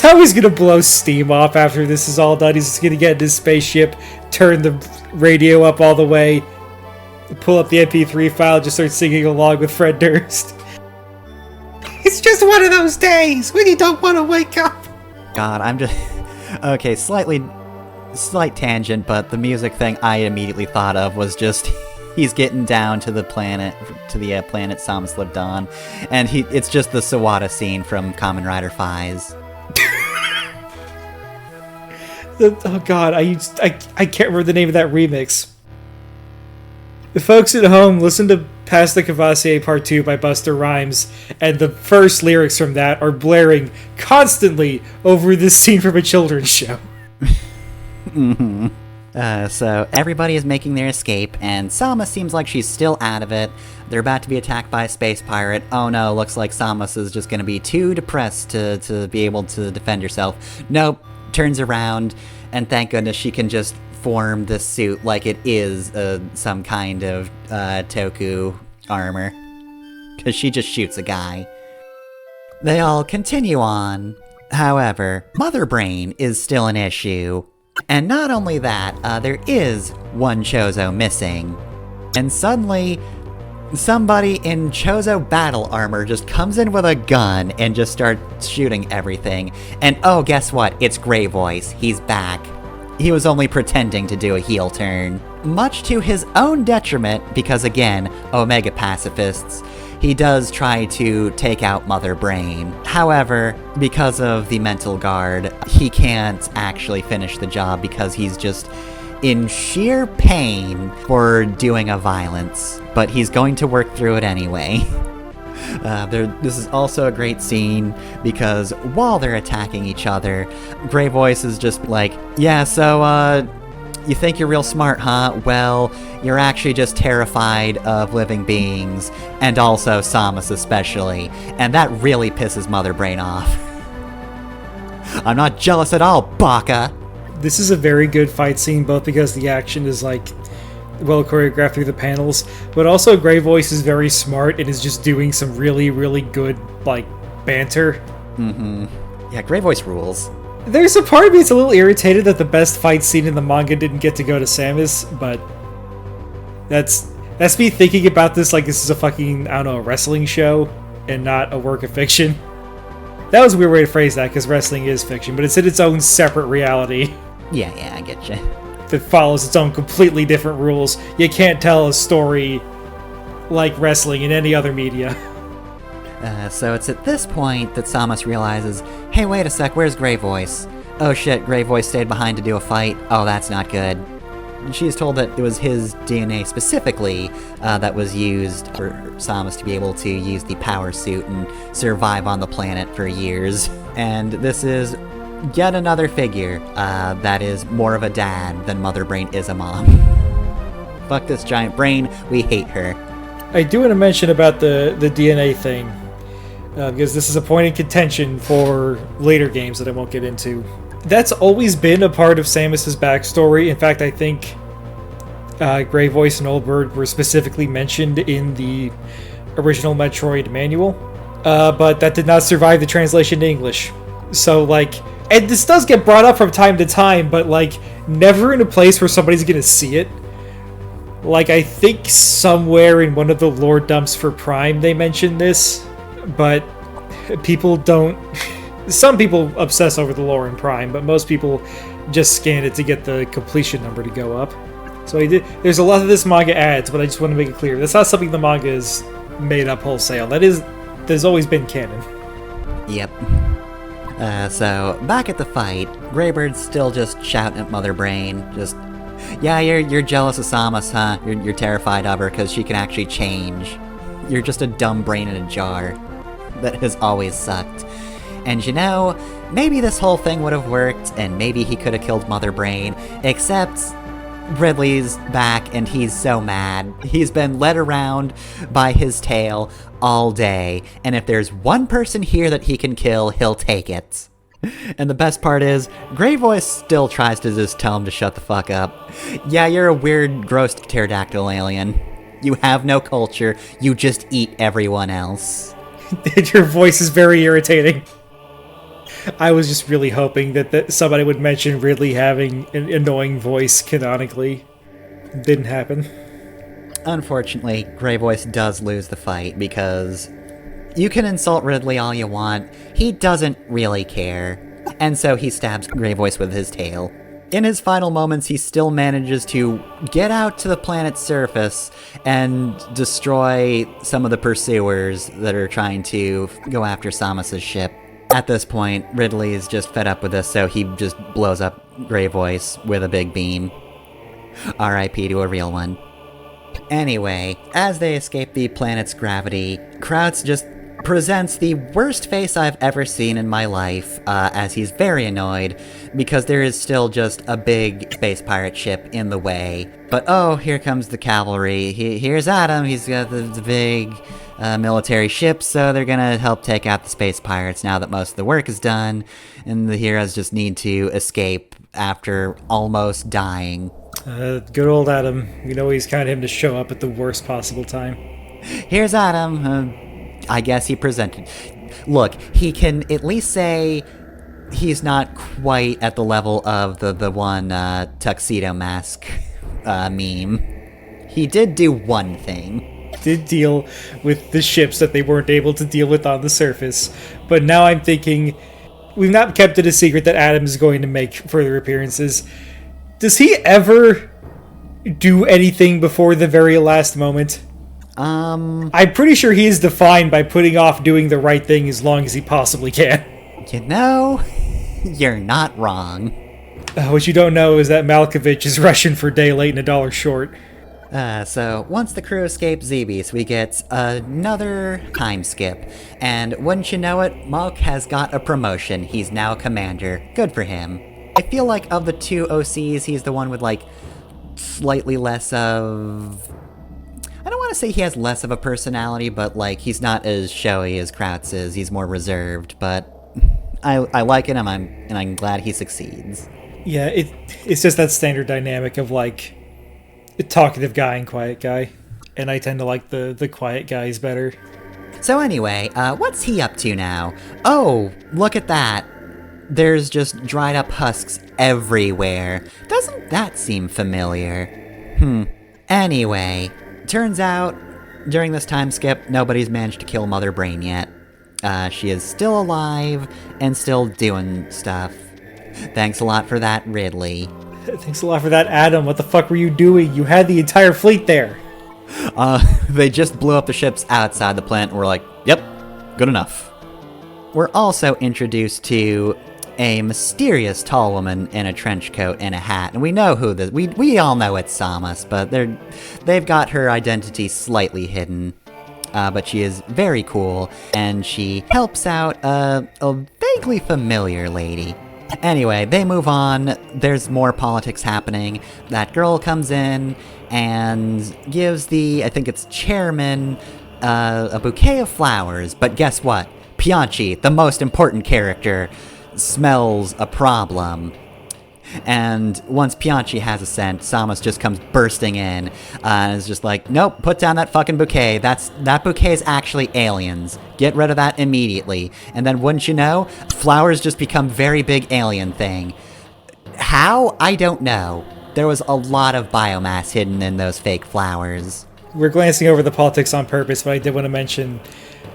how he's gonna blow steam off after this is all done. He's just gonna get in his spaceship, turn the radio up all the way, pull up the MP3 file, just start singing along with Fred Durst. It's just one of those days when you don't want to wake up.
God, I'm just... Okay, slight tangent, but the music thing I immediately thought of was just he's getting down to the planet Samus lived on, and it's just the Sawada scene from Kamen Rider Faiz.
Oh god, I can't remember the name of that remix. The folks at home, listen to Pass the Cavassier Part 2 by Busta Rhymes, and the first lyrics from that are blaring constantly over this scene from a children's show.
So everybody is making their escape, and Samus seems like she's still out of it. They're about to be attacked by a space pirate. Oh no, looks like Samus is just going to be too depressed to be able to defend herself. Nope, turns around, and thank goodness she can just form this suit like it is some kind of Toku armor, because she just shoots a guy. They all continue on. However, Mother Brain is still an issue. And not only that, there is one Chozo missing. And suddenly, somebody in Chozo battle armor just comes in with a gun and just starts shooting everything. And oh, guess what? It's Grey Voice. He's back. He was only pretending to do a heel turn. Much to his own detriment, because again, Omega pacifists, he does try to take out Mother Brain. However, because of the mental guard, he can't actually finish the job because he's just in sheer pain for doing a violence. But he's going to work through it anyway. This is also a great scene because while they're attacking each other, Grey Voice is just like, yeah, so, you think you're real smart, huh? Well, you're actually just terrified of living beings, and also Samus especially, and that really pisses Mother Brain off. I'm not jealous at all, Baka!
This is a very good fight scene, both because the action is, like, well choreographed through the panels, but also Grey Voice is very smart and is just doing some really, really good, like, banter.
Yeah, Grey Voice rules.
There's a part of me that's a little irritated that the best fight scene in the manga didn't get to go to Samus, but that's me thinking about this like this is a fucking, I don't know, a wrestling show and not a work of fiction. That was a weird way to phrase that, because wrestling is fiction, but it's in its own separate reality
Yeah, I get you.
that follows its own completely different rules. You can't tell a story like wrestling in any other media.
So it's at this point that Samus realizes, hey, wait a sec, where's Grey Voice? Oh shit, Grey Voice stayed behind to do a fight. Oh, that's not good. And she is told that it was his DNA specifically that was used for Samus to be able to use the power suit and survive on the planet for years. And this is yet another figure that is more of a dad than Mother Brain is a mom. Fuck this giant brain, we hate her.
I do want to mention about the DNA thing, because this is a point in contention for later games that I won't get into. That's always been a part of Samus's backstory. In fact, I think Grey Voice and Old Bird were specifically mentioned in the original Metroid manual, but that did not survive the translation to English. So, like, and this does get brought up from time to time, but, like, never in a place where somebody's gonna see it. Like, I think somewhere in one of the lore dumps for Prime they mentioned this, but people don't... Some people obsess over the lore in Prime, but most people just scan it to get the completion number to go up. So there's a lot of this manga adds, but I just want to make it clear. That's not something the manga is made up wholesale. There's always been canon.
Yep. So, back at the fight, Greybird's still just shouting at Mother Brain, just... Yeah, you're jealous of Samus, huh? You're terrified of her because she can actually change. You're just a dumb brain in a jar that has always sucked. And you know, maybe this whole thing would have worked, and maybe he could have killed Mother Brain, except Ridley's back and he's so mad. He's been led around by his tail all day, and if there's one person here that he can kill, he'll take it. And the best part is, Grey Voice still tries to just tell him to shut the fuck up. Yeah, you're a weird, gross pterodactyl alien. You have no culture, you just eat everyone else.
Your voice is very irritating. I was just really hoping that somebody would mention Ridley having an annoying voice canonically. Didn't happen.
Unfortunately, Grey Voice does lose the fight because you can insult Ridley all you want, he doesn't really care, and so he stabs Grey Voice with his tail. In his final moments, he still manages to get out to the planet's surface and destroy some of the pursuers that are trying to go after Samus's ship. At this point, Ridley is just fed up with this, so he just blows up Grey Voice with a big beam. R.I.P. to a real one. Anyway, as they escape the planet's gravity, Krauts just presents the worst face I've ever seen in my life, as he's very annoyed, because there is still just a big space pirate ship in the way. But oh, here comes the cavalry. Here's Adam, he's got the big military ship, so they're gonna help take out the space pirates now that most of the work is done, and the heroes just need to escape after almost dying.
Good old Adam. You know he's kind of him to show up at the worst possible time.
Here's Adam. I guess he presented... Look, he can at least say he's not quite at the level of the one tuxedo mask meme. He did do one thing.
Did deal with the ships that they weren't able to deal with on the surface. But now I'm thinking, we've not kept it a secret that Adam is going to make further appearances. Does he ever do anything before the very last moment? I'm pretty sure he is defined by putting off doing the right thing as long as he possibly can.
You know, you're not wrong.
What you don't know is that Malkovich is Russian for day late and a dollar short.
So once the crew escapes Zebes, we get another time skip. And wouldn't you know it, Malk has got a promotion. He's now commander. Good for him. I feel like of the two OCs, he's the one with, like, slightly less of... I don't want to say he has less of a personality, but, like, he's not as showy as Krauts is. He's more reserved, but I like him, and I'm glad he succeeds.
Yeah, it's just that standard dynamic of, like, a talkative guy and quiet guy. And I tend to like the quiet guys better.
So anyway, what's he up to now? Oh, look at that. There's just dried up husks everywhere. Doesn't that seem familiar? Anyway, turns out, during this time skip, nobody's managed to kill Mother Brain yet. She is still alive and still doing stuff. Thanks a lot for that, Ridley.
Thanks a lot for that, Adam. What the fuck were you doing? You had the entire fleet there.
They just blew up the ships outside the plant and were like, yep, good enough. We're also introduced to a mysterious tall woman in a trench coat and a hat, and we know who this. We all know it's Samus, but they've got her identity slightly hidden. But she is very cool, and she helps out a vaguely familiar lady. Anyway, they move on. There's more politics happening. That girl comes in and gives I think it's chairman, a bouquet of flowers. But guess what? Pyonchi, the most important character, smells a problem. And once Pyonchi has a scent, Samus just comes bursting in and is just like, nope, put down that fucking bouquet. That bouquet is actually aliens. Get rid of that immediately. And then wouldn't you know, flowers just become very big alien thing. How? I don't know. There was a lot of biomass hidden in those fake flowers.
We're glancing over the politics on purpose, but I did want to mention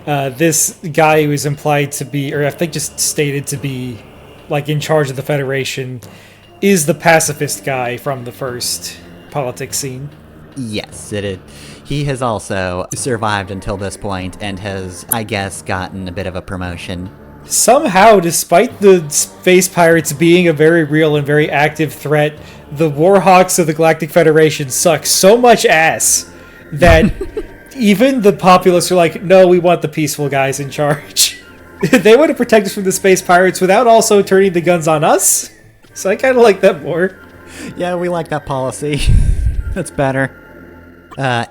this guy who is implied to be, or I think just stated to be, like, in charge of the Federation, is the pacifist guy from the first politics scene.
Yes, he has also survived until this point and has, I guess, gotten a bit of a promotion.
Somehow, despite the space pirates being a very real and very active threat, the Warhawks of the Galactic Federation suck so much ass that even the populace are like, no, we want the peaceful guys in charge. They want to protect us from the space pirates without also turning the guns on us. So I kind of like that more.
Yeah, we like that policy. That's better.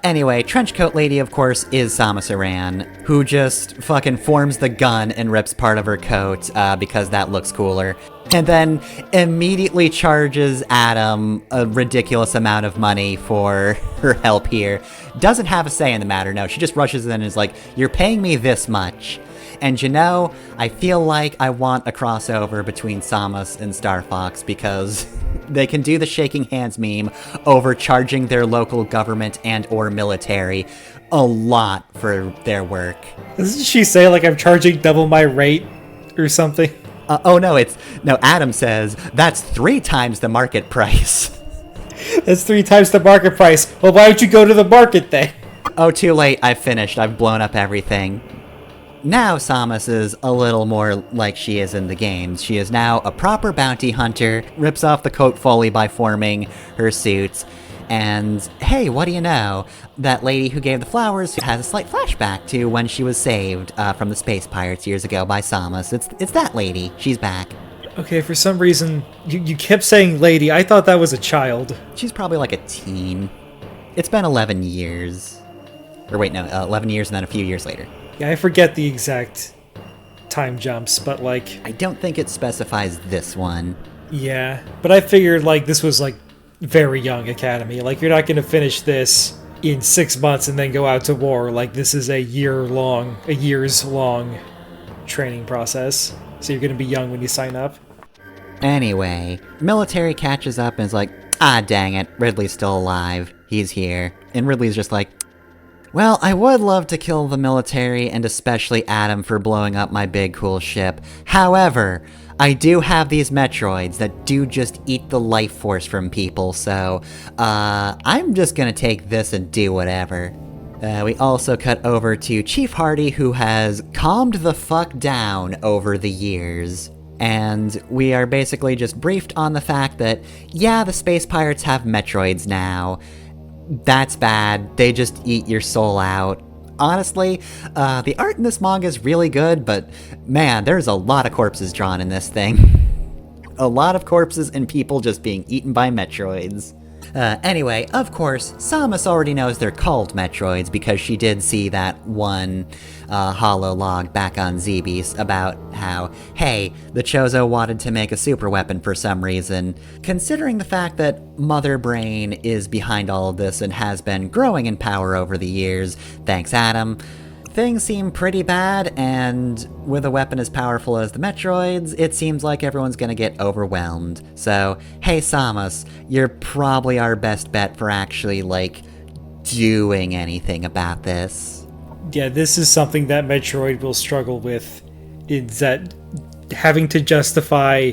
Anyway, Trenchcoat Lady, of course, is Samus Aran, who just fucking forms the gun and rips part of her coat, because that looks cooler. And then immediately charges Adam a ridiculous amount of money for her help here. Doesn't have a say in the matter, no. She just rushes in and is like, you're paying me this much. And you know, I feel like I want a crossover between Samus and Star Fox because they can do the shaking hands meme overcharging their local government and or military a lot for their work.
Doesn't she say, like, I'm charging double my rate or something?
No, Adam says, that's 3 times the market price.
That's 3 times the market price. Well, why don't you go to the market then?
Oh, too late, I've finished, I've blown up everything. Now Samus is a little more like she is in the games. She is now a proper bounty hunter, rips off the coat fully by forming her suits, and hey, what do you know? That lady who gave the flowers has a slight flashback to when she was saved from the space pirates years ago by Samus. It's that lady. She's back.
Okay, for some reason, you kept saying lady. I thought that was a child.
She's probably like a teen. It's been 11 years. Or wait, no, 11 years and then a few years later.
Yeah, I forget the exact time jumps, but, like...
I don't think it specifies this one.
Yeah, but I figured, like, this was, like, very young Academy. Like, you're not going to finish this in 6 months and then go out to war. Like, this is a years-long training process. So you're going to be young when you sign up.
Anyway, military catches up and is like, ah, dang it, Ridley's still alive. He's here. And Ridley's just like, well, I would love to kill the military, and especially Adam for blowing up my big cool ship. However, I do have these Metroids that do just eat the life force from people, so, I'm just gonna take this and do whatever. We also cut over to Chief Hardy, who has calmed the fuck down over the years. And we are basically just briefed on the fact that, yeah, the space pirates have Metroids now. That's bad. They just eat your soul out. Honestly, the art in this manga is really good, but man, there's a lot of corpses drawn in this thing. A lot of corpses and people just being eaten by Metroids. Anyway, of course, Samus already knows they're called Metroids because she did see that one holo log back on Zebes about how, hey, the Chozo wanted to make a super weapon for some reason. Considering the fact that Mother Brain is behind all of this and has been growing in power over the years, thanks Adam, things seem pretty bad, and with a weapon as powerful as the Metroids, it seems like everyone's gonna get overwhelmed. So, hey Samus, you're probably our best bet for actually, doing anything about this.
Yeah, this is something that Metroid will struggle with, is that having to justify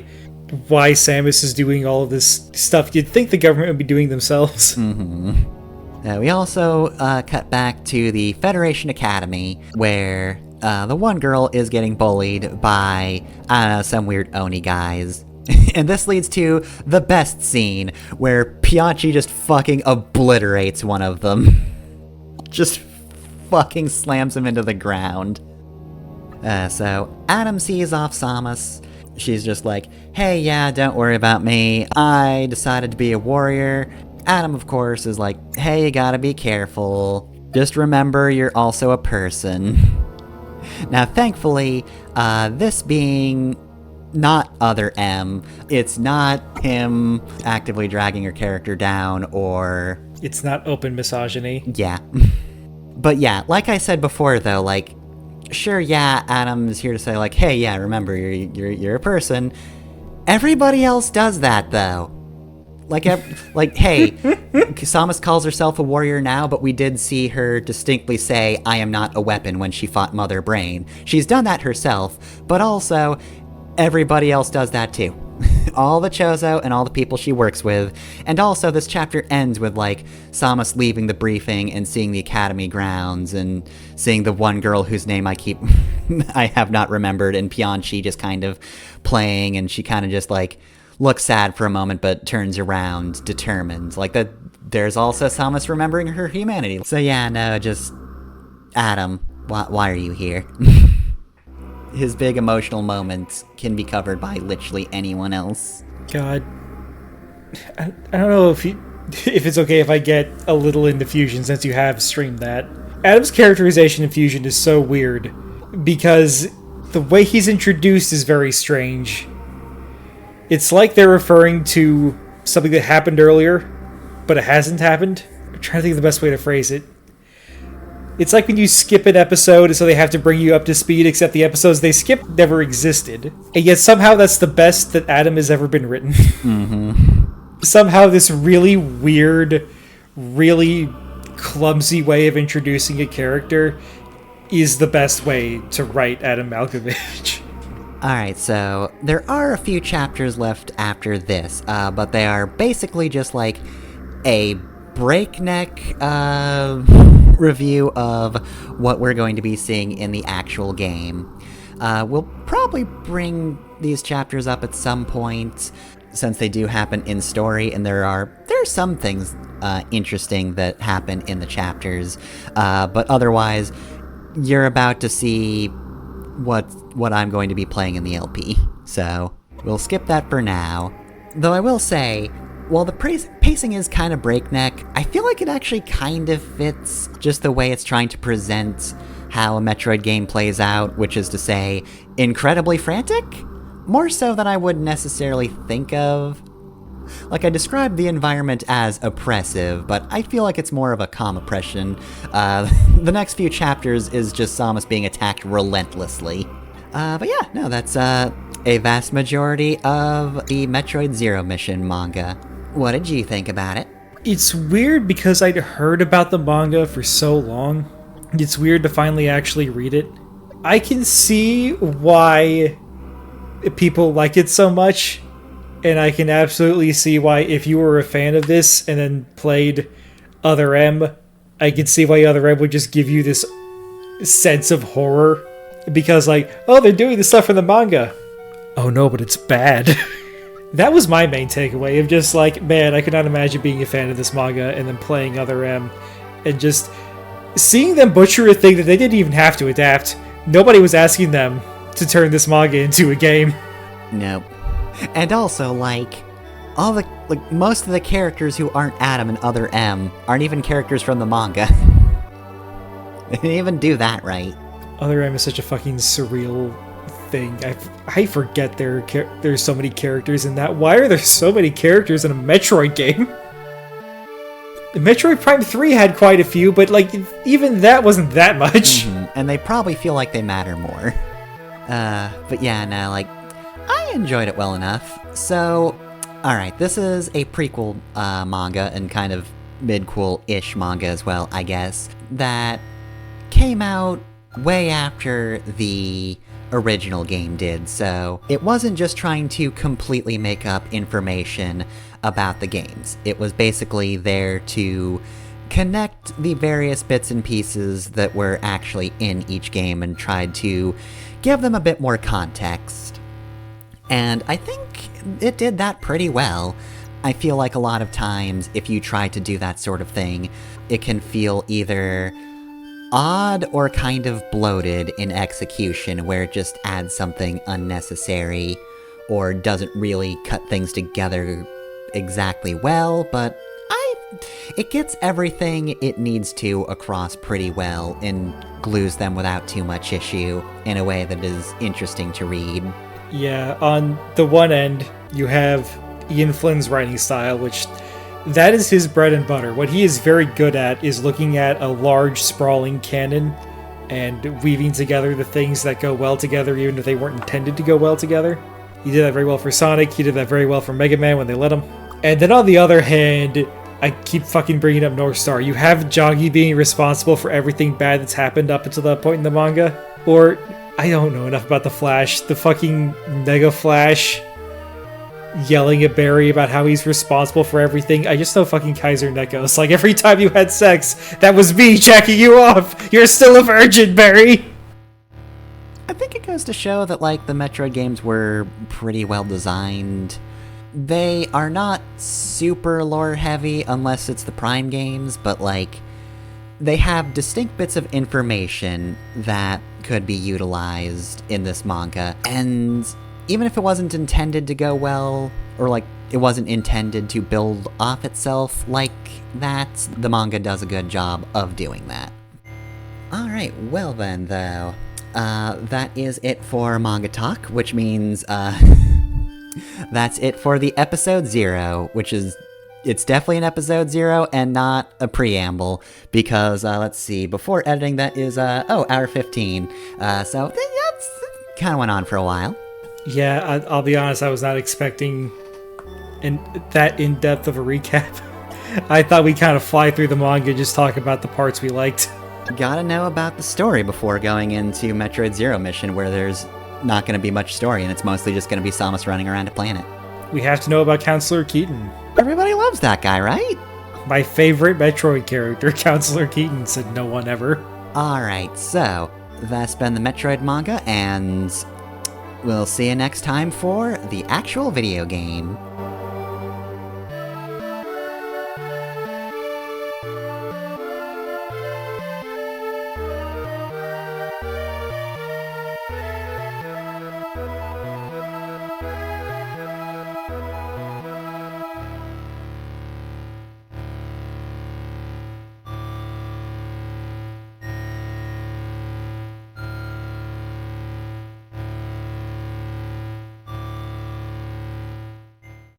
why Samus is doing all of this stuff you'd think the government would be doing themselves.
We also cut back to the Federation Academy, where the one girl is getting bullied by, some weird Oni guys. And this leads to the best scene, where Pyonchi just fucking obliterates one of them. Just fucking slams him into the ground. So Adam sees off Samus. She's just like, hey, yeah, don't worry about me. I decided to be a warrior. Adam, of course, is like, hey, you gotta be careful. Just remember you're also a person. Now, thankfully, this being not Other M, it's not him actively dragging her character down, or...
It's not open misogyny.
Yeah. But yeah, like I said before, though, sure, yeah, Adam's here to say, hey, yeah, remember, you're a person. Everybody else does that, though. Hey, Samus calls herself a warrior now, but we did see her distinctly say, I am not a weapon when she fought Mother Brain. She's done that herself, but also, everybody else does that too. All the Chozo and all the people she works with. And also, this chapter ends with, Samus leaving the briefing and seeing the academy grounds and seeing the one girl whose name I have not remembered, and Pyonchi just kind of playing, and she kind of just, looks sad for a moment, but turns around, determined. There's also Samus remembering her humanity. So yeah, no, just... Adam, why are you here? His big emotional moments can be covered by literally anyone else.
God. I don't know if it's okay if I get a little into Fusion since you have streamed that. Adam's characterization in Fusion is so weird because the way he's introduced is very strange. It's like they're referring to something that happened earlier, but it hasn't happened. I'm trying to think of the best way to phrase it. It's like when you skip an episode, so they have to bring you up to speed, except the episodes they skipped never existed. And yet somehow that's the best that Adam has ever been written. Somehow this really weird, really clumsy way of introducing a character is the best way to write Adam Malkovich.
Alright, so there are a few chapters left after this, but they are basically just a breakneck review of what we're going to be seeing in the actual game. We'll probably bring these chapters up at some point, since they do happen in story, and there are some things interesting that happen in the chapters, but otherwise, you're about to see what I'm going to be playing in the LP, so we'll skip that for now. Though I will say, while the pacing is kind of breakneck, I feel like it actually kind of fits just the way it's trying to present how a Metroid game plays out, which is to say, incredibly frantic? More so than I would necessarily think of. I described the environment as oppressive, but I feel like it's more of a calm oppression. The next few chapters is just Samus being attacked relentlessly. But yeah, no, that's a vast majority of the Metroid Zero Mission manga. What did you think about it?
It's weird because I'd heard about the manga for so long. It's weird to finally actually read it. I can see why people like it so much, and I can absolutely see why if you were a fan of this and then played Other M, I can see why Other M would just give you this sense of horror. Because oh, they're doing this stuff from the manga. Oh no, but it's bad. That was my main takeaway of just man, I could not imagine being a fan of this manga and then playing Other M and just seeing them butcher a thing that they didn't even have to adapt. Nobody was asking them to turn this manga into a game.
Nope. And also, all the, most of the characters who aren't Adam and Other M aren't even characters from the manga. They didn't even do that right.
Other M is such a fucking surreal thing. I forget there's so many characters in that. Why are there so many characters in a Metroid game? Metroid Prime 3 had quite a few, but even that wasn't that much.
and they probably feel like they matter more. But yeah, no, like, I enjoyed it well enough. So, alright, this is a prequel manga, and kind of mid-cool-ish manga as well, I guess, that came out way after the original game did, so it wasn't just trying to completely make up information about the games. It was basically there to connect the various bits and pieces that were actually in each game and tried to give them a bit more context. And I think it did that pretty well. I feel like a lot of times, if you try to do that sort of thing, it can feel either odd or kind of bloated in execution, where it just adds something unnecessary or doesn't really cut things together exactly well, but it gets everything it needs to across pretty well and glues them without too much issue in a way that is interesting to read.
Yeah, on the one end, you have Ian Flynn's writing style, which that is his bread and butter. What he is very good at is looking at a large, sprawling canon and weaving together the things that go well together, even if they weren't intended to go well together. He did that very well for Sonic, he did that very well for Mega Man when they let him. And then on the other hand, I keep fucking bringing up North Star. You have Joggy being responsible for everything bad that's happened up until that point in the manga. Or, I don't know enough about the Flash. The fucking Mega Flash yelling at Barry about how he's responsible for everything. I just know fucking Kaiser Neko's like, every time you had sex, that was me jacking you off. You're still a virgin, Barry.
I think it goes to show that, like, the Metroid games were pretty well designed. They are not super lore heavy unless it's the Prime games, but, like, they have distinct bits of information that could be utilized in this manga, and even if it wasn't intended to go well, or, like, it wasn't intended to build off itself like that, the manga does a good job of doing that. Alright, well then, though, that is it for Manga Talk, which means, that's it for the episode 0, which is, it's definitely an episode 0 and not a preamble, because, let's see, before editing that is, hour 15, so that's kind of went on for a while.
Yeah, I'll be honest, I was not expecting that in-depth of a recap. I thought we'd kind of fly through the manga, just talk about the parts we liked.
Gotta know about the story before going into Metroid Zero Mission, where there's not going to be much story, and it's mostly just going to be Samus running around a planet.
We have to know about Counselor Keaton.
Everybody loves that guy, right?
My favorite Metroid character, Counselor Keaton, said no one ever.
Alright, so that's been the Metroid manga, and we'll see you next time for the actual video game.